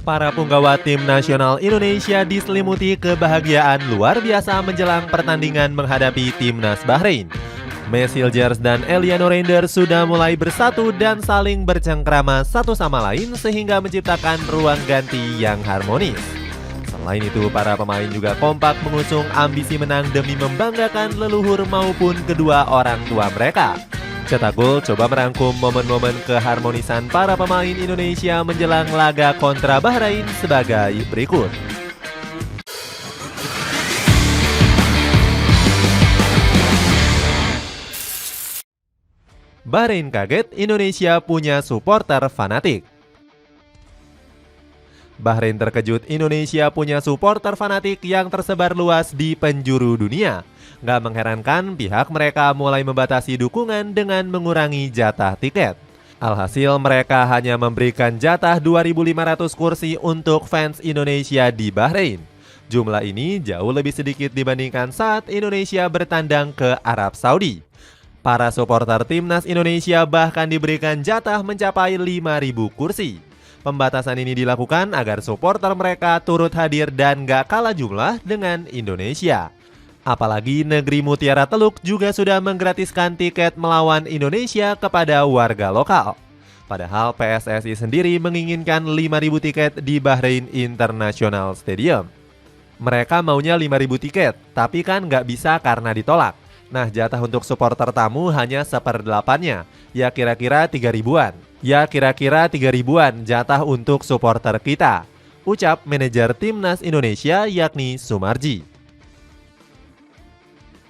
Para punggawa tim nasional Indonesia diselimuti kebahagiaan luar biasa menjelang pertandingan menghadapi timnas Bahrain. Messi Hilgers dan Eliano Reinder sudah mulai bersatu dan saling bercengkrama satu sama lain sehingga menciptakan ruang ganti yang harmonis. Selain itu, para pemain juga kompak mengusung ambisi menang demi membanggakan leluhur maupun kedua orang tua mereka. Cetak Gol coba merangkum momen-momen keharmonisan para pemain Indonesia menjelang laga kontra Bahrain sebagai berikut. Bahrain kaget, Indonesia punya supporter fanatik. Bahrain terkejut, Indonesia punya supporter fanatik yang tersebar luas di penjuru dunia. Gak mengherankan pihak mereka mulai membatasi dukungan dengan mengurangi jatah tiket. Alhasil mereka hanya memberikan jatah 2.500 kursi untuk fans Indonesia di Bahrain. Jumlah ini jauh lebih sedikit dibandingkan saat Indonesia bertandang ke Arab Saudi. Para supporter timnas Indonesia bahkan diberikan jatah mencapai 5.000 kursi. Pembatasan ini dilakukan agar supporter mereka turut hadir dan gak kalah jumlah dengan Indonesia. Apalagi negeri Mutiara Teluk juga sudah menggratiskan tiket melawan Indonesia kepada warga lokal. Padahal PSSI sendiri menginginkan 5.000 tiket di Bahrain International Stadium. Mereka maunya 5.000 tiket, tapi kan nggak bisa karena ditolak. Nah, jatah untuk supporter tamu hanya 1/8-nya, ya kira-kira 3.000-an. Ya kira-kira 3.000-an jatah untuk supporter kita, ucap manajer timnas Indonesia yakni Sumarji.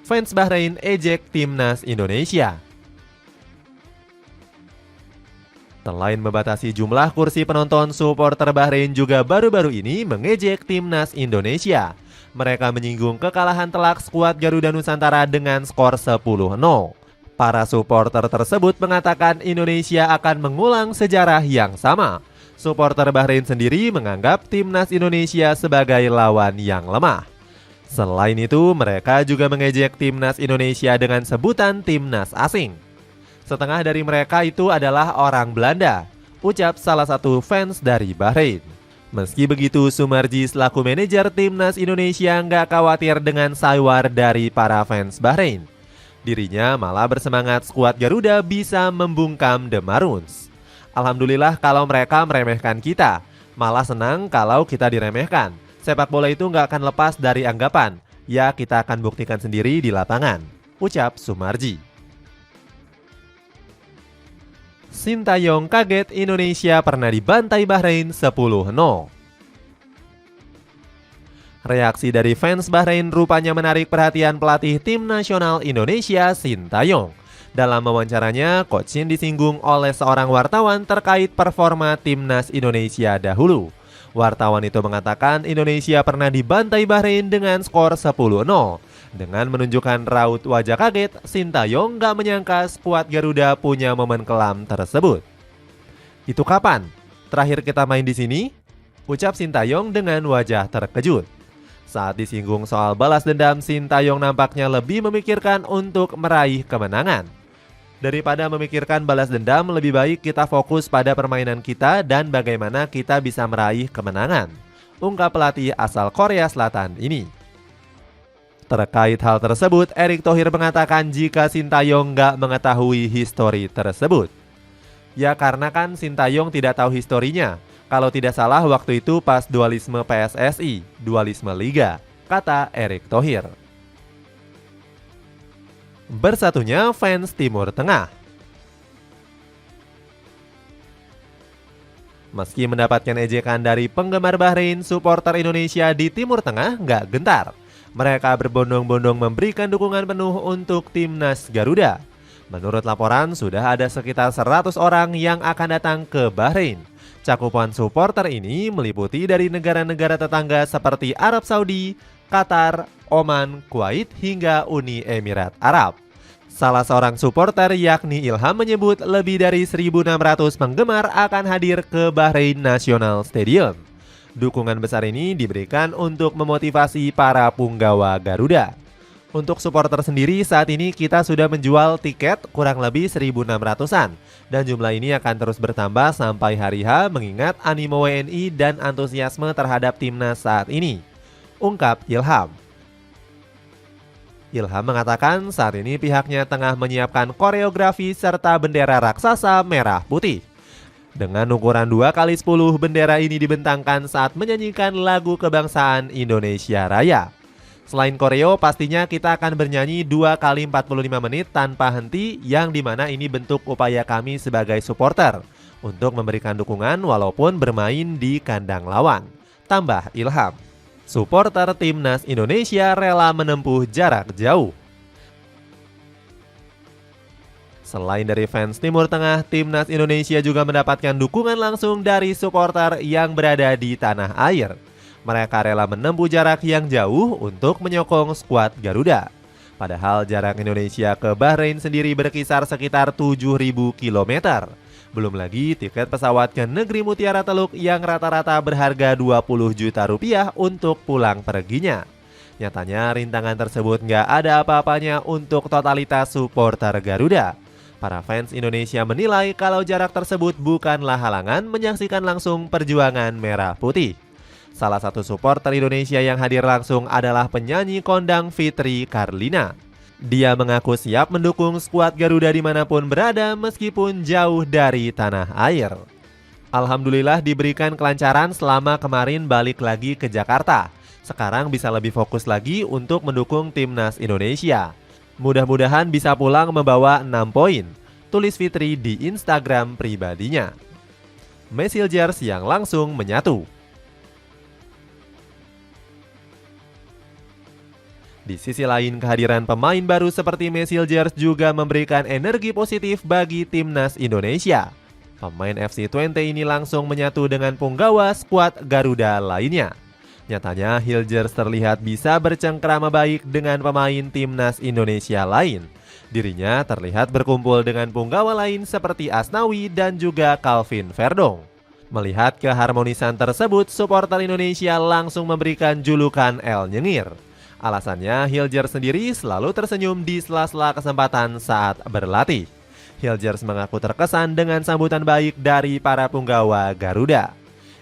Fans Bahrain ejek timnas Indonesia. Selain membatasi jumlah kursi penonton, supporter Bahrain juga baru-baru ini mengejek timnas Indonesia. Mereka menyinggung kekalahan telak skuad Garuda Nusantara dengan skor 10-0. Para supporter tersebut mengatakan Indonesia akan mengulang sejarah yang sama. Supporter Bahrain sendiri menganggap timnas Indonesia sebagai lawan yang lemah. Selain itu, mereka juga mengejek timnas Indonesia dengan sebutan timnas asing. Setengah dari mereka itu adalah orang Belanda, ucap salah satu fans dari Bahrain. Meski begitu, Sumarji selaku manajer timnas Indonesia nggak khawatir dengan sawar dari para fans Bahrain. Dirinya malah bersemangat skuad Garuda bisa membungkam The Maroons. Alhamdulillah kalau mereka meremehkan kita, malah senang kalau kita diremehkan. Sepak bola itu nggak akan lepas dari anggapan, ya kita akan buktikan sendiri di lapangan, ucap Sumarji. Sintayong kaget Indonesia pernah dibantai Bahrain 10-0. Reaksi dari fans Bahrain rupanya menarik perhatian pelatih tim nasional Indonesia, Sintayong. Dalam wawancaranya, Coach Shin disinggung oleh seorang wartawan terkait performa timnas Indonesia dahulu. Wartawan itu mengatakan Indonesia pernah dibantai Bahrain dengan skor 10-0. Dengan menunjukkan raut wajah kaget, Sintayong gak menyangka skuad Garuda punya momen kelam tersebut. Itu kapan? Terakhir kita main di sini? Ucap Sintayong dengan wajah terkejut. Saat disinggung soal balas dendam, Sintayong nampaknya lebih memikirkan untuk meraih kemenangan. Daripada memikirkan balas dendam, lebih baik kita fokus pada permainan kita dan bagaimana kita bisa meraih kemenangan, ungkap pelatih asal Korea Selatan ini. Terkait hal tersebut, Erick Thohir mengatakan jika Sintayong nggak mengetahui histori tersebut. Ya karena kan Sintayong tidak tahu historinya. Kalau tidak salah waktu itu pas dualisme PSSI, dualisme Liga, kata Erick Thohir. Bersatunya fans Timur Tengah. Meski mendapatkan ejekan dari penggemar Bahrain, supporter Indonesia di Timur Tengah nggak gentar. Mereka berbondong-bondong memberikan dukungan penuh untuk timnas Garuda. Menurut laporan, sudah ada sekitar 100 orang yang akan datang ke Bahrain. Cakupan supporter ini meliputi dari negara-negara tetangga seperti Arab Saudi, Qatar, Oman, Kuwait, hingga Uni Emirat Arab. Salah seorang supporter yakni Ilham menyebut lebih dari 1.600 penggemar akan hadir ke Bahrain National Stadium. Dukungan besar ini diberikan untuk memotivasi para punggawa Garuda. Untuk supporter sendiri saat ini kita sudah menjual tiket kurang lebih 1.600-an dan jumlah ini akan terus bertambah sampai hari H mengingat animo WNI dan antusiasme terhadap timnas saat ini, ungkap Ilham. Ilham mengatakan saat ini pihaknya tengah menyiapkan koreografi serta bendera raksasa merah putih. Dengan ukuran 2x10 bendera ini dibentangkan saat menyanyikan lagu kebangsaan Indonesia Raya. Selain koreo, pastinya kita akan bernyanyi 2x45 menit tanpa henti yang dimana ini bentuk upaya kami sebagai supporter untuk memberikan dukungan walaupun bermain di kandang lawan, tambah Ilham. Supporter timnas Indonesia rela menempuh jarak jauh. Selain dari fans Timur Tengah, timnas Indonesia juga mendapatkan dukungan langsung dari supporter yang berada di tanah air. Mereka rela menempuh jarak yang jauh untuk menyokong skuad Garuda. Padahal jarak Indonesia ke Bahrain sendiri berkisar sekitar 7.000 km. Belum lagi tiket pesawat ke negeri Mutiara Teluk yang rata-rata berharga 20 juta rupiah untuk pulang perginya. Nyatanya rintangan tersebut nggak ada apa-apanya untuk totalitas supporter Garuda. Para fans Indonesia menilai kalau jarak tersebut bukanlah halangan menyaksikan langsung perjuangan merah putih. Salah satu supporter Indonesia yang hadir langsung adalah penyanyi kondang Fitri Karlina. Dia mengaku siap mendukung skuad Garuda dimanapun berada meskipun jauh dari tanah air. Alhamdulillah diberikan kelancaran selama kemarin balik lagi ke Jakarta. Sekarang bisa lebih fokus lagi untuk mendukung timnas Indonesia. Mudah-mudahan bisa pulang membawa 6 poin, tulis Fitri di Instagram pribadinya. Messengers yang langsung menyatu. Di sisi lain, kehadiran pemain baru seperti Messengers juga memberikan energi positif bagi timnas Indonesia. Pemain FC20 ini langsung menyatu dengan punggawa skuad Garuda lainnya. Nyatanya, Hilgers terlihat bisa bercengkrama baik dengan pemain timnas Indonesia lain. Dirinya terlihat berkumpul dengan punggawa lain seperti Asnawi dan juga Calvin Verdong. Melihat keharmonisan tersebut, supporter Indonesia langsung memberikan julukan El Nyengir. Alasannya, Hilgers sendiri selalu tersenyum di sela-sela kesempatan saat berlatih. Hilgers mengaku terkesan dengan sambutan baik dari para punggawa Garuda.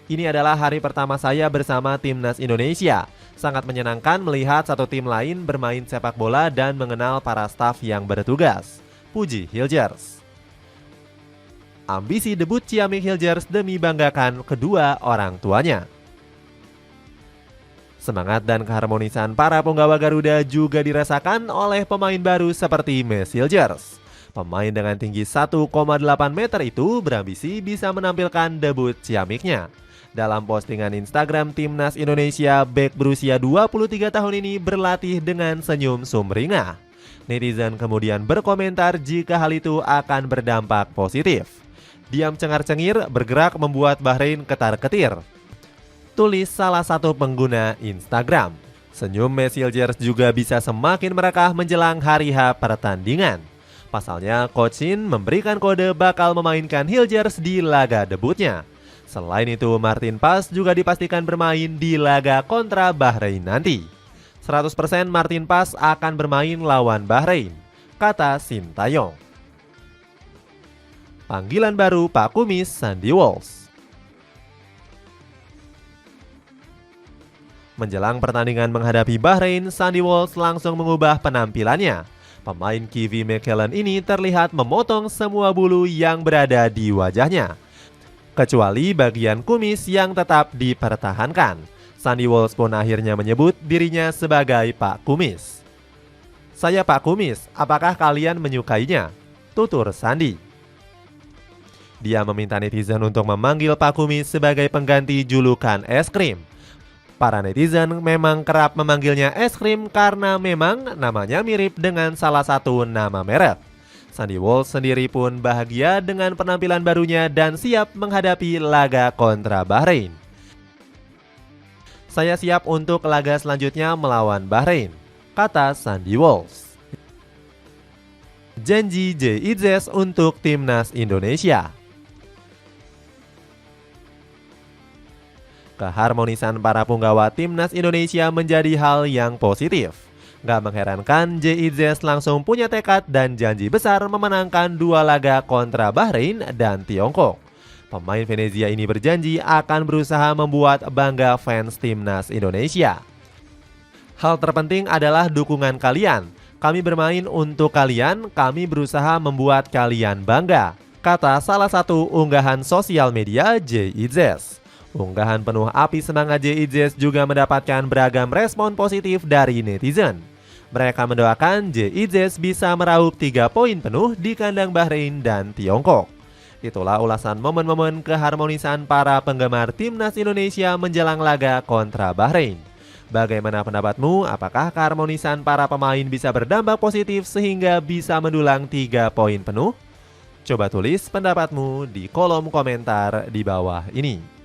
Ini adalah hari pertama saya bersama timnas Indonesia. Sangat menyenangkan melihat satu tim lain bermain sepak bola dan mengenal para staf yang bertugas, puji Hilgers. Ambisi debut ciamik Hilgers demi banggakan kedua orang tuanya. Semangat dan keharmonisan para punggawa Garuda juga dirasakan oleh pemain baru seperti Messengers. Pemain dengan tinggi 1,8 meter itu berambisi bisa menampilkan debut ciamiknya. Dalam postingan Instagram timnas Indonesia, bek berusia 23 tahun ini berlatih dengan senyum sumringah. Netizen kemudian berkomentar jika hal itu akan berdampak positif. Diam cengar-cengir bergerak membuat Bahrain ketar-ketir, tulis salah satu pengguna Instagram. Senyum Messengers juga bisa semakin merekah menjelang hari H pertandingan. Pasalnya, Coach Shin memberikan kode bakal memainkan Hilgers di laga debutnya. Selain itu, Martin Paes juga dipastikan bermain di laga kontra Bahrain nanti. 100% Martin Paes akan bermain lawan Bahrain, kata Sintayong. Panggilan baru Pak Kumis Sandy Walsh. Menjelang pertandingan menghadapi Bahrain, Sandy Walsh langsung mengubah penampilannya. Pemain Kevin McKellen ini terlihat memotong semua bulu yang berada di wajahnya, kecuali bagian kumis yang tetap dipertahankan. Sandy Walsh pun akhirnya menyebut dirinya sebagai Pak Kumis. Saya Pak Kumis, apakah kalian menyukainya? Tutur Sandy. Dia meminta netizen untuk memanggil Pak Kumis sebagai pengganti julukan es krim. Para netizen memang kerap memanggilnya es krim karena memang namanya mirip dengan salah satu nama merek. Sandy Walsh sendiri pun bahagia dengan penampilan barunya dan siap menghadapi laga kontra Bahrain. Saya siap untuk laga selanjutnya melawan Bahrain, kata Sandy Walsh. Janji JIZ untuk timnas Indonesia. Keharmonisan para punggawa timnas Indonesia menjadi hal yang positif. Gak mengherankan, JIZ langsung punya tekad dan janji besar memenangkan 2 laga kontra Bahrain dan Tiongkok. Pemain Venezia ini berjanji akan berusaha membuat bangga fans timnas Indonesia. Hal terpenting adalah dukungan kalian. Kami bermain untuk kalian, kami berusaha membuat kalian bangga, kata salah satu unggahan sosial media JIZ. Unggahan penuh api semangat JIZ juga mendapatkan beragam respon positif dari netizen. Mereka mendoakan JIZ bisa meraup 3 poin penuh di kandang Bahrain dan Tiongkok. Itulah ulasan momen-momen keharmonisan para penggemar timnas Indonesia menjelang laga kontra Bahrain. Bagaimana pendapatmu? Apakah keharmonisan para pemain bisa berdampak positif sehingga bisa mendulang 3 poin penuh? Coba tulis pendapatmu di kolom komentar di bawah ini.